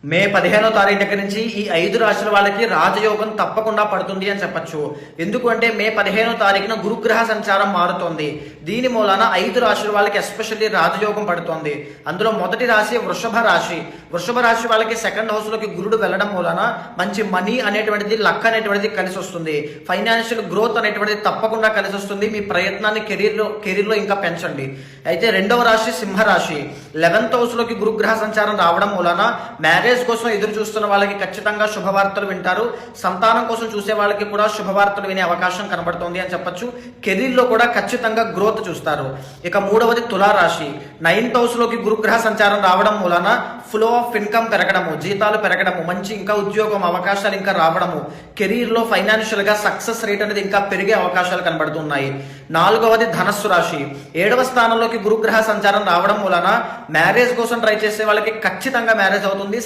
మే 15వ తారీఖు దగ్గర నుంచి ఈ 5 రాశుల వాళ్ళకి రాజయోగం తప్పకుండా పడుతుంది అని చెప్పొచ్చు. ఎందుకంటే మే 15వ తారీఖున గురుగ్రహ సంచారం మారుతోంది. దీని మూలాన 5 రాశుల వాళ్ళకి ఎస్పెషల్లీ రాజయోగం పడుతోంది. అందులో మొదటి రాశి వృషభ రాశి. వృషభ రాశి వాళ్ళకి సెకండ్ హౌస్ లోకి గురుడు వెళ్ళడం మూలాన మంచి మనీ అనేటువంటిది, లక్ అనేటువంటిది కలిసి వస్తుంది. ఫైనాన్షియల్ గ్రోత్ అనేటువంటిది తప్పకుండా కలిసి వస్తుంది. మీ ప్రయత్నాన్ని కెరీర్లో ఇంకా పెంచండి. అయితే రెండవ రాశి సింహరాశి. 11th హౌస్ లోకి గురుగ్రహ సంచారం రావడం మూలాన మ్యారేజ్ కోసం ఎదురు చూస్తున్న వాళ్ళకి ఖచ్చితంగా శుభవార్తలు వింటారు. సంతానం కోసం చూసే వాళ్ళకి కూడా శుభవార్తలు వినే అవకాశం కనబడుతోంది అని చెప్పొచ్చు. కెరీర్ లో కూడా ఖచ్చితంగా గ్రోత్ చూస్తారు. ఇక మూడవది తులారాశి. 9th హౌస్ లోకి గురుగ్రహ సంచారం రావడం మూలాన ఫ్లో ఆఫ్ ఇన్కమ్ పెరగడము, జీతాలు పెరగడము, మంచి ఇంకా ఉద్యోగం అవకాశాలు ఇంకా రావడము, కెరీర్ లో ఫైనాన్షియల్ గా సక్సెస్ రేట్ అనేది ఇంకా పెరిగే అవకాశాలు కనబడుతున్నాయి. నాలుగవది ధనస్సు రాశి. 7వ స్థానంలోకి గురుగ్రహ సంచారం రావడం మూలన మ్యారేజ్ కోసం ట్రై చేసే వాళ్ళకి ఖచ్చితంగా మ్యారేజ్ అవుతుంది.